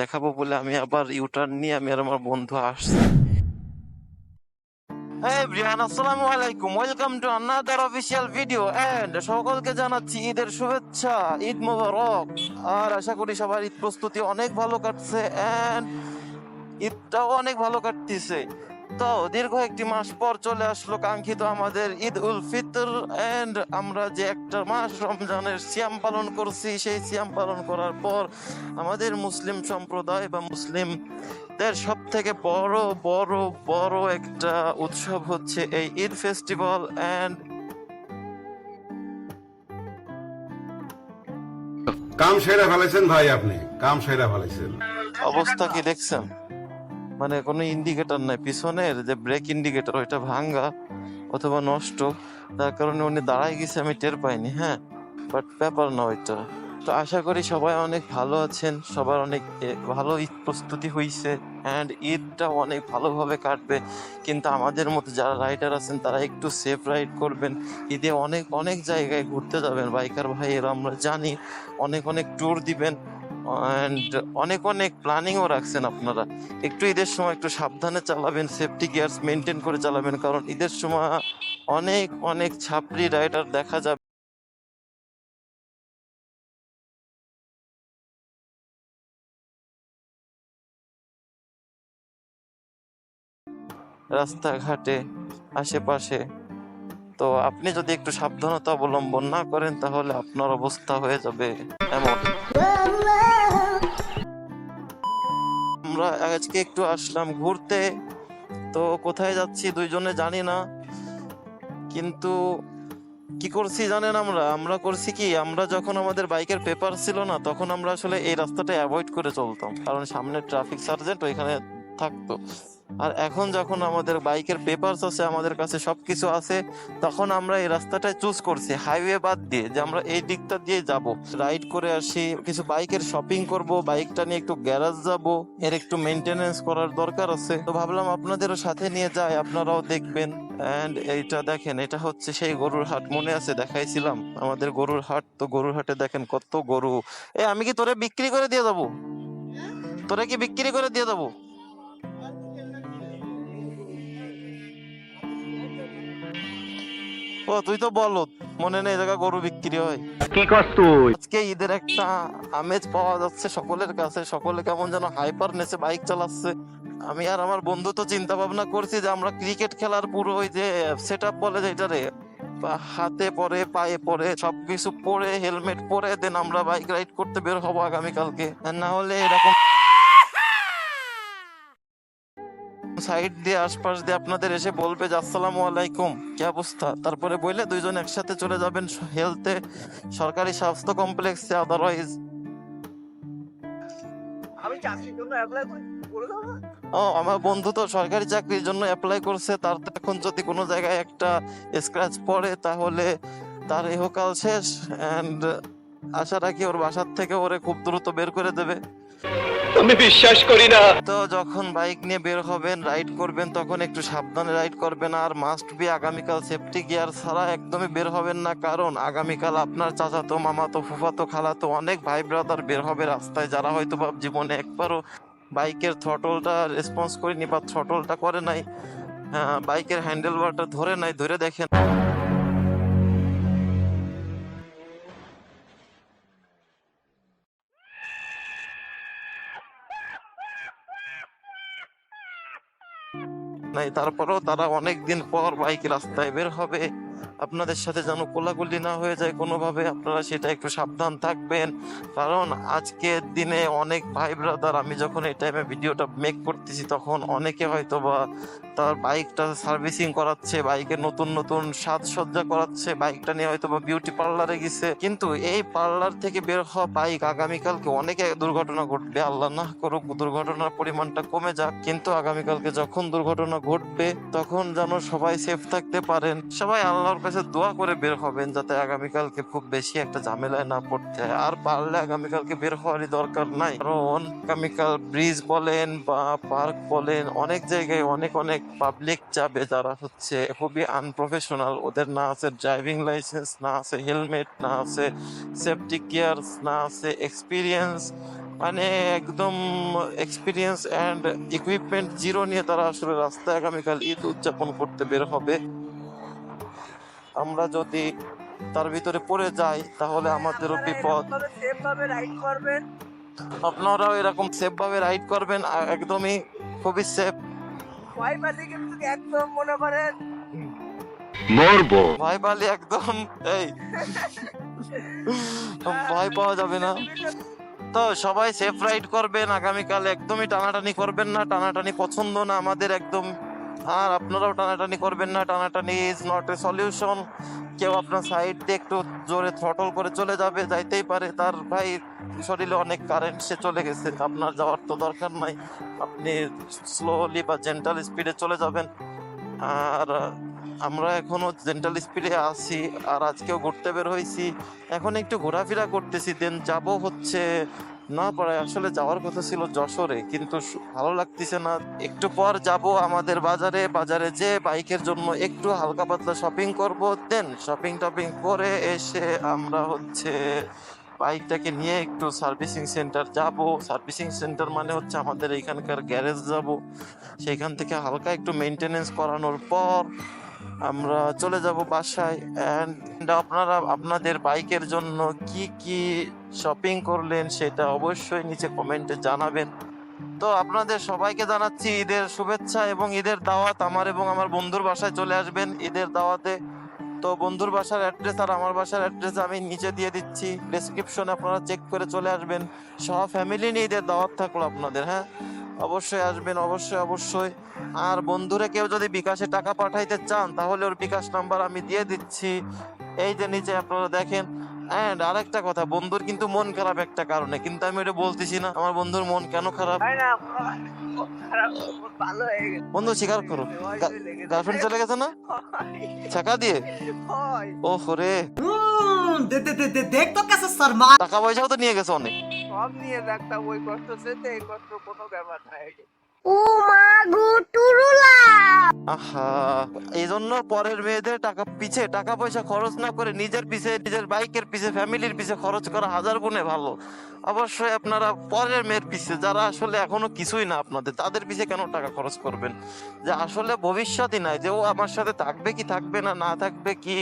দেখাবো বলে আমি আবার ইউটার্ন নিয়ে আমি আর আমার বন্ধু আসছি। Hey everyone, আসসালামু আলাইকুম, welcome to another official video and সকলকে জানাচ্ছি ঈদের শুভেচ্ছা, ঈদ মোবারক। আর আশা করি সবার ঈদ প্রস্তুতি অনেক ভালো কাটছে এন্ড ঈদটাও অনেক ভালো কাটতেছে। তো দীর্ঘ একটি মাস পর চলে আসলো কাঙ্ক্ষিত আমাদের ঈদ উল ফিতর এন্ড আমরা যে একটা মাস রমজানের সিয়াম পালন করছি, সেই সিয়াম পালন করার পর আমাদের মুসলিম সম্প্রদায় বা মুসলিমদের সব থেকে বড় বড় বড় একটা উৎসব হচ্ছে এই ঈদ ফেস্টিভ্যাল এন্ড কাম সেরা ফেলেছেন ভাই, আপনি কাম সেরা ফেলেছেন। অবস্থা কি দেখছেন? মানে কোনো ইন্ডিকেটর নাই, পিছনের যে ব্রেক ইন্ডিকেটর ওইটা ভাঙ্গা অথবা নষ্ট, তার কারণে উনি দাঁড়ায় গেছে, আমি টের পাইনি। হ্যাঁ, বাট ব্যাপার না ওইটা। তো আশা করি সবাই অনেক ভালো আছেন, সবার অনেক ভালো ঈদ প্রস্তুতি হয়েছে অ্যান্ড ঈদটা অনেক ভালোভাবে কাটবে। কিন্তু আমাদের মতো যারা রাইডার আছেন তারা একটু সেফ রাইড করবেন। ঈদে অনেক অনেক জায়গায় ঘুরতে যাবেন বাইকার ভাইয়েরা, আমরা জানি অনেক অনেক ট্যুর দিবেন অ্যান্ড অনেক অনেক প্ল্যানিংও রাখছেন আপনারা। একটু ঈদের সময় একটু সাবধানে চালাবেন, সেফটি গিয়ার্স মেনটেন করে চালাবেন, কারণ ঈদের সময় অনেক অনেক ছাপড়ি রাইডার দেখা যাবে। রাস্তাঘাটে আশেপাশে, তো আপনি যদি একটু সাবধানতা অবলম্বন না করেন তাহলে আপনার অবস্থা হয়ে যাবে এমন। আমরা আজকে একটু আসলাম ঘুরতে, তো কোথায় যাচ্ছি দুইজনে জানি না, কিন্তু কি করছি জানেন? আমরা আমরা করছি কি, আমরা যখন আমাদের বাইকের পেপার ছিল না তখন আমরা আসলে এই রাস্তাটা অ্যাভয়েড করে চলতাম, কারণ সামনে ট্রাফিক সার্জেন্ট ওইখানে থাকতো। আর এখন যখন আমাদের বাইকের পেপারস আছে, আমাদের কাছে সবকিছু আছে, তখন আমরা এই রাস্তাটায় চুজ করছি হাইওয়ে বাদ দিয়ে, যে আমরা এই দিকটা দিয়ে যাব, রাইড করে আসি, কিছু বাইকের শপিং করব, বাইকটা নিয়ে একটু গ্যারাজ যাব, এর একটু মেনটেনেন্স করার দরকার আছে। তো ভাবলাম আপনাদেরও সাথে নিয়ে যাই, আপনারাও দেখবেন। এন্ড এইটা দেখেন, এটা হচ্ছে সেই গরুর হাট, মনে আছে দেখাইছিলাম আমাদের গরুর হাট? তো গরুর হাটে দেখেন কত গরু। আমি কি তোরে বিক্রি করে দিয়ে যাবো? তোরে কি বিক্রি করে দিয়ে যাবো? ও তুই তো বলত, মনে নেই জায়গা গরু বিক্রি হয়? কি করছ তুই? আজকে ঈদের একটা আমেজ পাওয়া যাচ্ছে সকলের কাছে, সকলে কেমন যেন হাইপার নেসে বাইক চালাচ্ছে। আমি আর আমার বন্ধু তো চিন্তা ভাবনা করছি যে আমরা ক্রিকেট খেলার পুরো ওই যে সেট আপ বলে যেটারে, হাতে পরে পায়ে পরে সবকিছু পরে হেলমেট পরে দেন আমরা বাইক রাইড করতে বের হবো আগামীকালকে। আর না হলে এরকম সাইড দিয়ে আশপাশ দিয়ে আপনাদের এসে বলবে যে আসসালামু আলাইকুম, কি অবস্থা, তারপরে বললে দুইজন একসাথে চলে যাবেন হেলথে, সরকারি স্বাস্থ্য কমপ্লেক্সে। আদারওয়াইজ আমি চাকরির জন্য অ্যাপ্লাই করে দাও না। আমার বন্ধু তো সরকারি চাকরির জন্য অ্যাপ্লাই করছে, তার তো এখন যদি কোনো জায়গায় একটা স্ক্র্যাচ পড়ে তাহলে তার ইহকাল শেষ। এন্ড আশা রাখি ওর বাসার থেকে ওরে খুব দ্রুত বের করে দেবে। আমি বিশ্বাস করি না। তো যখন বাইক নিয়ে বের হবেন, রাইড করবেন, তখন একটু সাবধানে রাইড করবেন। আর মাস্ট বি আগামীকাল সেফটি গিয়ার ছাড়া একদমই বের হবেন না, কারণ আগামীকাল আপনার চাচাতো, মামাতো, ফুফাতো, খালাতো অনেক ভাই ব্রাদার বের হবে রাস্তায়, যারা হয়তো বা জীবনে একবারও বাইকের থ্রটলটা রেসপন্স করেনি বা থ্রটলটা করে নাই, বাইকের হ্যান্ডেল বারটা ধরে নাই, ধরে দেখেন। নাই, তারপরেও তারা অনেক দিন পর বাইক রাস্তায় বের হবে। আপনাদের সাথে যেন কোলাকুলি না হয়ে যায় কোনোভাবে, আপনারা সেটা একটু সাবধান থাকবেন। কারণ আজকের দিনে অনেক ভাই ব্রাদার, আমি যখন এই টাইমে ভিডিওটা মেক করতেছি তখন অনেকে হয়তো বা তার বাইকটা সার্ভিসিং করাচ্ছে, বাইকে নতুন নতুন সাজসজ্জা করাচ্ছে, বাইকটা নিয়ে হয়তো বা বিউটি পার্লারে গেছে, কিন্তু এই পার্লার থেকে বের হওয়া বাইক আগামীকালকে অনেকে দুর্ঘটনা ঘটবে। আল্লাহ না করুক দুর্ঘটনার পরিমাণটা কমে যাক, কিন্তু আগামীকালকে যখন দুর্ঘটনা ঘটবে তখন যেন সবাই সেফ থাকতে পারেন। সবাই আল্লাহর কাছে দোয়া করে বের হবেন যাতে আগামীকালকে খুব বেশি একটা ঝামেলায় না পড়তে হয়। আর পারলে আগামীকালকে বের হওয়ারই দরকার নাই, কারণ আগামীকাল ব্রিজ বলেন বা পার্ক বলেন, অনেক জায়গায় অনেক অনেক পাবলিক যাবে যারা হচ্ছে খুবই আনপ্রফেশনাল, ওদের না আছে ড্রাইভিং লাইসেন্স, না আছে হেলমেট, না আছে সেফটি গিয়ার্স, না আছে এক্সপিরিয়েন্স। মানে একদম এক্সপিরিয়েন্স অ্যান্ড ইকুইপমেন্ট জিরো নিয়ে তারা আসলে রাস্তায় আগামীকাল ঈদ উদযাপন করতে বের হবে। আমরা যদি তার ভিতরে পড়ে যাই তাহলে আমাদেরও বিপদ। সেফ ভাবে রাইড করবেন, আপনারাও এরকম সেফ ভাবে রাইড করবেন, একদমই খুবই সেফ। ভয় পালি কিন্তু একদম মনে করেন মরবো। ভয় পালি একদম এই ভয় পাওয়া যাবে না। তো সবাই সেফ রাইড করবেন আগামীকাল, একদমই টানাটানি করবেন না, টানাটানি পছন্দ না আমাদের একদম। আর আপনারাও টানাটানি করবেন না, টানাটানি ইজ নট এ সলিউশন। কেউ আপনার সাইড দিয়ে একটু জোরে থ্রটল করে চলে যাবে, যাইতেই পারে তার ভাই শরীরে অনেক কারেন্ট, সে চলে গেছে, আপনার যাওয়ার তো দরকার নাই, আপনি স্লোলি বা জেন্টাল স্পিডে চলে যাবেন। আর আমরা এখনো জেন্টাল স্পিডে আছি, আর আজকেও ঘুরতে বের হয়েছি, এখন একটু ঘোরাফেরা করতেছি, দেন যাব হচ্ছে না পাড়ায়। আসলে যাওয়ার কথা ছিল যশোরে, কিন্তু ভালো লাগতেছে না। একটু পর যাব আমাদের বাজারে, বাজারে যে বাইকের জন্য একটু হালকা পাতলা শপিং করব, দেন শপিং টপিং করে এসে আমরা হচ্ছে বাইকটাকে নিয়ে একটু সার্ভিসিং সেন্টার যাব। সার্ভিসিং সেন্টার মানে হচ্ছে আমাদের এইখানকার গ্যারেজ যাব, সেইখান থেকে হালকা একটু মেনটেনেন্স করানোর পর আমরা চলে যাব বাসায়। অ্যান্ড আপনারা আপনাদের বাইকের জন্য কি কি শপিং করলেন সেটা অবশ্যই নিচে কমেন্টে জানাবেন। তো আপনাদের সবাইকে জানাচ্ছি ঈদের শুভেচ্ছা এবং ঈদের দাওয়াত। আমার এবং আমার বন্ধুর বাসায় চলে আসবেন ঈদের দাওয়াতে। তো বন্ধুর বাসার অ্যাড্রেস আর আমার বাসার অ্যাড্রেস আমি নিচে দিয়ে দিচ্ছি ডেসক্রিপশনে, আপনারা চেক করে চলে আসবেন। সব ফ্যামিলি নিয়ে ঈদের দাওয়াত থাকলো আপনাদের, হ্যাঁ অবশ্যই আসবেন, অবশ্যই অবশ্যই। আর বন্ধুরে কেউ যদি বিকাশে টাকা পাঠাইতে চান তাহলে ওর বিকাশ নাম্বার আমি দিয়ে দিচ্ছি, এই যে নিচে আপনারা দেখেন। অ্যান্ড আরেকটা কথা, বন্ধুর কিন্তু মন খারাপ একটা কারণে, কিন্তু আমি এটা বলতেছি না আমার বন্ধুর মন কেন খারাপ। হয় না খারাপ, ভালো হয়ে গেছে। বন্ধু স্বীকার করো, গার্লফ্রেন্ড চলে গেছে না টাকা দিয়ে? হয় ও রে, देख तो कैसे शर्मा টাকা পয়সাও তো নিয়ে গেছে অনেক। সব নিয়ে রাখতাম, ওই কষ্ট সেতে এই কষ্ট কোনো ব্যাপার নাই। আহা, এই জন্য পরের মেয়েদের টাকা পিছে টাকা পয়সা খরচ না করে নিজের পিছে, নিজের বাইকের পিছে, ফ্যামিলির পিছে খরচ করা হাজার গুণে ভালো। অবশ্যই আপনারা পরের মেয়ের পিছে, যারা আসলে এখনো কিছুই না আপনাদের, তাদের পিছে কেন টাকা খরচ করবেন, যে আসলে ভবিষ্যৎই নাই, যে ও আমার সাথে থাকবে কি থাকবে না, না থাকবে কি,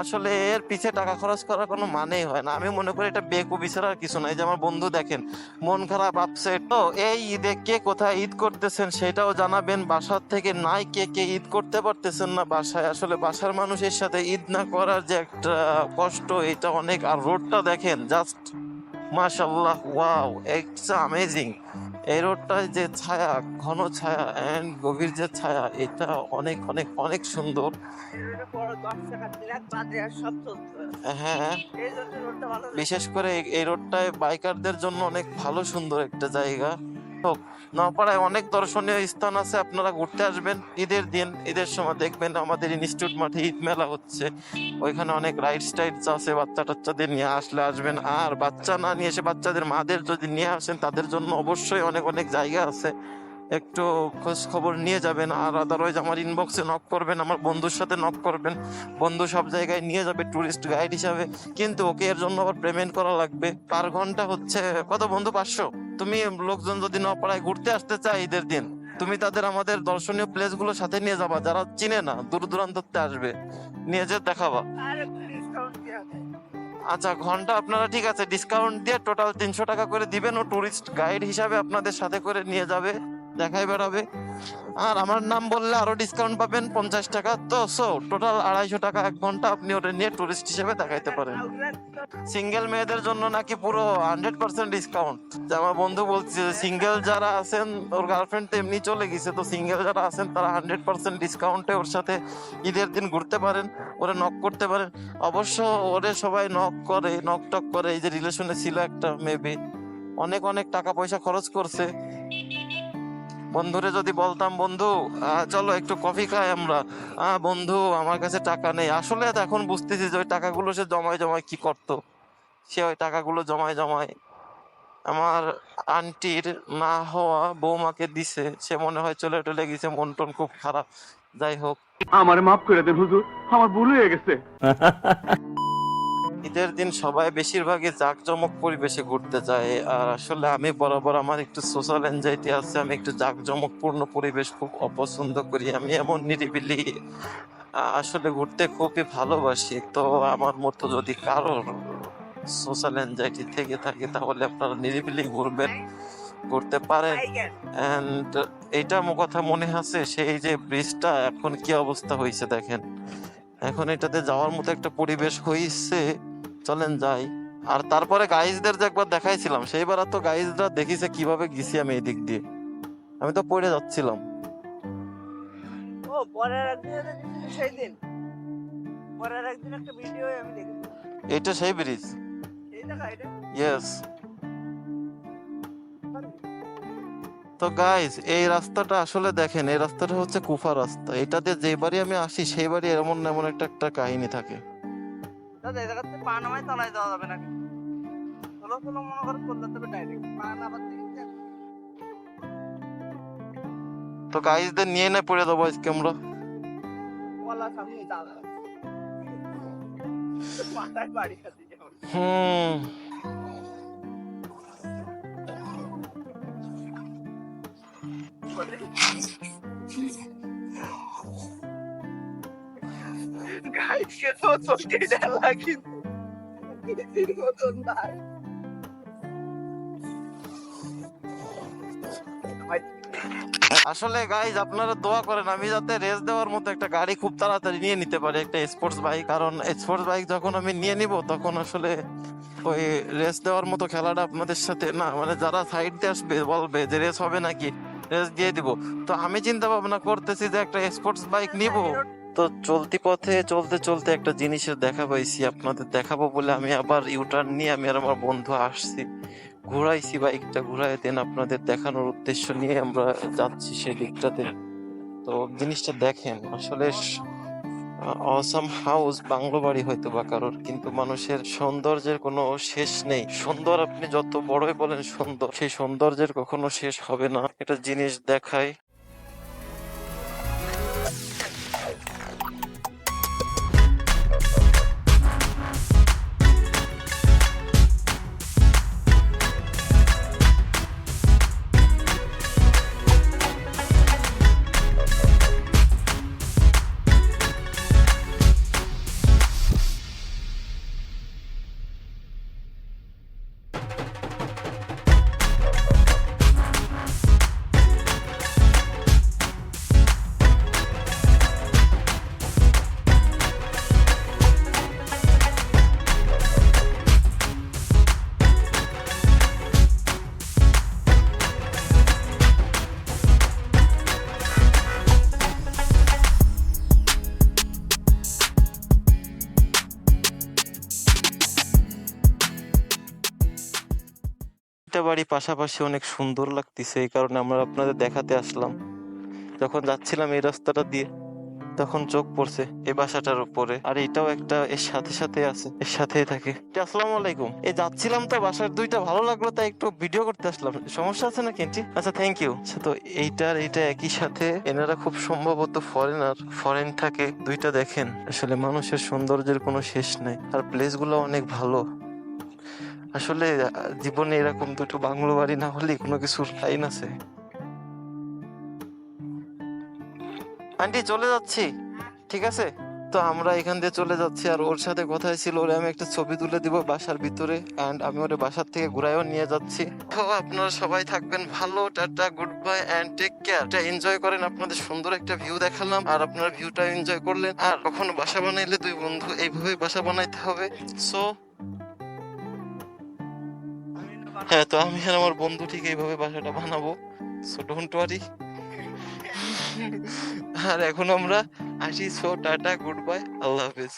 আসলে এর পিছে টাকা খরচ করার কোনো মানেই হয় না। আমি মনে করি এটা বেকুবি ছাড়া আর কিছু নাই। যে আমার বন্ধু দেখেন মন খারাপ, আপসেট। তো এই ঈদে কে কোথায় ঈদ করতেছেন সেটাও জানাবেন। বাসার থেকে নাই কে কে ঈদ করতে পারতেছেন না বাসায়, আসলে বাসার মানুষের সাথে ঈদ না করার যে একটা কষ্ট, এটা অনেক। আর রোডটা দেখেন, জাস্ট মাশাআল্লাহ, ওয়াও, ইটস অ্যামেজিং। এই রোডটায় যে ছায়া, ঘন ছায়া অ্যান্ড গভীর যে ছায়া, এটা অনেক অনেক অনেক সুন্দর। এটা বড় 10 টাকা ট্রাক বাদে আর সব চলছে, হ্যাঁ, এই জন্য রোডটা ভালো। বিশেষ করে এই রোডটায় বাইকারদের জন্য অনেক ভালো সুন্দর একটা জায়গা। হোক, নওপাড়ায় অনেক দর্শনীয় স্থান আছে, আপনারা ঘুরতে আসবেন ঈদের দিন। ঈদের সময় দেখবেন আমাদের ইনস্টিটিউট মাঠে ঈদ মেলা হচ্ছে, ওইখানে অনেক রাইডস টাইডস আছে, বাচ্চা টাচ্চাদের নিয়ে আসলে আসবেন। আর বাচ্চা না নিয়ে এসে বাচ্চাদের মাদের যদি নিয়ে আসেন, তাদের জন্য অবশ্যই অনেক অনেক জায়গা আছে, একটু খোঁজ খবর নিয়ে যাবেন। আর আদারওয়াইজ আমার ইনবক্সে নক করবেন, আমার বন্ধুর সাথে নক করবেন, বন্ধু সব জায়গায় নিয়ে যাবে ট্যুরিস্ট গাইড হিসাবে। কিন্তু ওকে এর জন্য আবার পেমেন্ট করা লাগবে, পার ঘন্টা হচ্ছে কত বন্ধু? 500। তুমি লোকজন যদি নপাড়ায় ঘুরতে আসতে চায় ঈদের দিন, তুমি তাদের আমাদের দর্শনীয় প্লেস গুলো সাথে নিয়ে যাবা, যারা চিনে না, দূর দূরান্ততে আসবে, নিয়ে যে দেখাবা। আর ডিসকাউন্ট দেওয়া যায়। আচ্ছা, ঘন্টা আপনারা ঠিক আছে ডিসকাউন্ট দিয়ে টোটাল 300 টাকা করে দিবেন, ও টুরিস্ট গাইড হিসাবে আপনাদের সাথে করে নিয়ে যাবে, দেখাই বেড়াবে। আর আমার নাম বললে আরো ডিসকাউন্ট পাবেন 50 টাকা। তো টোটাল 250 টাকা 1 ঘন্টা আপনি ওটা নিয়ে টুরিস্ট হিসেবে দেখাইতে পারেন। সিঙ্গেল মেয়েদের জন্য নাকি পুরো 100% ডিসকাউন্ট। আমার বন্ধু বলছে সিঙ্গেল যারা আছেন, ওর গার্লফ্রেন্ড তো এমনি চলে গেছে, তো সিঙ্গেল যারা আছেন তারা 100% ডিসকাউন্টে ওর সাথে ঈদের দিন ঘুরতে পারেন, ওরে নক করতে পারেন। অবশ্য ওরে সবাই নক করে, নক টক করে, এই যে রিলেশনে ছিল একটা মেবি, অনেক অনেক টাকা পয়সা খরচ করছে। বন্ধুরে যদি বলতাম বন্ধু চলো একটু কফি খাই আমরা, বন্ধু আমার কাছে টাকা নেই, আসলে এখন বুঝতেছি যে ওই টাকাগুলো সে জমায় জমায় কি করতো। সে ওই টাকাগুলো জমায় জমায় আমার আন্টির না হওয়া বৌমাকে দিছে, সে মনে হয় চলে টলে গেছে, মন টন খুব খারাপ। যাই হোক, আমার মাফ করে দেন হুজুর, আমার ভুল হয়ে গেছে। ঈদের দিন সবাই বেশিরভাগই জাঁকজমক পরিবেশে ঘুরতে যায়, আর আসলে আমি বরাবর আমার একটু সোশ্যাল এনজাইটি আছে, আমি একটু জাঁকজমকপূর্ণ পরিবেশ খুব অপছন্দ করি। আমি এমন নিরিবিলি আসলে ঘুরতে খুবই ভালোবাসি। তো আমার মতো যদি কারোর সোশ্যাল এনজাইটি থেকে থাকে তাহলে আপনারা নিরিবিলি ঘুরবেন, ঘুরতে পারেন। এন্ড এইটা কথা মনে আছে সেই যে ব্রিজটা এখন কি অবস্থা হয়েছে দেখেন, এখন এটাতে যাওয়ার মতো একটা পরিবেশ হয়েছে। চলেন যাই। আর তারপরে গাইজদের যে একবার দেখাইছিলাম সেইবার তো গাইজরা দেখিছে কিভাবে গেছি আমি এই দিক দিয়ে, আমি তো পড়ে যাচ্ছিলাম। ও পরের একদিন সেই দিন পরের একদিন একটা ভিডিও আমি দেখেছি, এটা সেই ব্রিজ, এই দেখা এটা ইয়েস। তো গাইজ এই রাস্তাটা আসলে দেখেন, এই রাস্তাটা হচ্ছে কুফা রাস্তা। এটাতে যে বাড়ি আমি আসি সেই বাড়ি এমন এমন একটা কাহিনী থাকে। দাদা এই জায়গাতে পা নামায় তলায় যাওয়া যাবে না, চলো চলো মনে করে করতে হবে ডাইরেক্ট পা নামার দিকে তো গাইজদের নিয়ে না পড়ে দেবো আজকে আমরা। কলা সামনে যাওয়া মাথায় বাড়ি খাতে যাবো। গাইকে তো চোখে ঢালা কিন্তু কিছুর মতন নাই। আসলে গাইজ আপনারা দোয়া করেন আমি যাতে রেস দেওয়ার মতো একটা গাড়ি খুব তাড়াতাড়ি নিয়ে নিতে পারি, একটা স্পোর্টস বাইক। কারণ স্পোর্টস বাইক যখন আমি নিয়ে নিব তখন আসলে ওই রেস দেওয়ার মতো খেলাটা আপনাদের সাথে না, মানে যারা সাইড দিয়ে আসবে বলবে যে রেস হবে নাকি, রেস দিয়ে দিব। তো আমি চিন্তা ভাবনা করতেছি যে একটা স্পোর্টস বাইক নিব। তো চলতি পথে চলতে চলতে একটা জিনিসের দেখা পাইছি, আপনাদের দেখাবো বলে আমি আবার ইউটার্ন নিয়ে আমি আর আমার বন্ধু আসছি, ঘুরাইছি বাইকটা, ঘুরাই দেন আপনাদের দেখানোর উদ্দেশ্য নিয়ে আমরা যাচ্ছি সেই দিকটাতে। তো জিনিসটা দেখেন আসলে অসাম হাউস, বাংলো বাড়ি হয়তো বা কারোর, কিন্তু মানুষের সৌন্দর্যের কোনো শেষ নেই। সুন্দর আপনি যত বড়ই বলেন সুন্দর, সেই সৌন্দর্যের কখনো শেষ হবে না। একটা জিনিস দেখায়, বাড়ি পাশাপাশি অনেক সুন্দর লাগতেছে, এই কারণে আমরা আপনাদের দেখাতে আসলাম। যখন যাচ্ছিলাম এই রাস্তাটা দিয়ে তখন চোখ পড়ছে এই বাসাটার উপরে, আর এটাও একটা এর সাথে সাথে আছে, এর সাথেই থাকে। আসসালামু আলাইকুম, এই যাচ্ছিলাম তো বাসার দুইটা ভালো লাগলো তাই একটু ভিডিও করতে আসলাম। সমস্যা আছে নাকি আন্টি? আচ্ছা থ্যাংক ইউ। তো এইটা একই সাথে, এনারা খুব সম্ভবত ফরেন থাকে। দুইটা দেখেন, আসলে মানুষের সৌন্দর্যের কোনো শেষ নাই, আর প্লেস গুলো অনেক ভালো। আসলে জীবনে এরকম দুটো বাংলো বাড়ি না হলে কোনো কিছুর লাইন আছে। আন্টি চলে যাচ্ছি, ঠিক আছে? তো আমরা এখান দিয়ে চলে যাচ্ছি, আর ওর সাথে কথা ছিল ওরে আমি একটা ছবি তুলে দিব বাসার ভিতরে, এন্ড আমি ওরে বাসার থেকে ঘুরাইও নিয়ে যাচ্ছি। তো আপনারা সবাই থাকবেন ভালো, টাটা, good bye and take care. এটা এনজয় করেন, আপনাদের সুন্দর একটা ভিউ দেখালাম আর আপনারা ভিউটা এনজয় করলেন। আর কখনো বাসা বানাইলে দুই বন্ধু এইভাবে বাসা বানাইতে হবে। সো হ্যাঁ, তো আমি আর আমার বন্ধু ঠিক এইভাবে বাসাটা বানাবো। So don't worry. আর এখন আমরা আসি। সো টাটা, গুড বাই, আল্লাহ হাফেজ।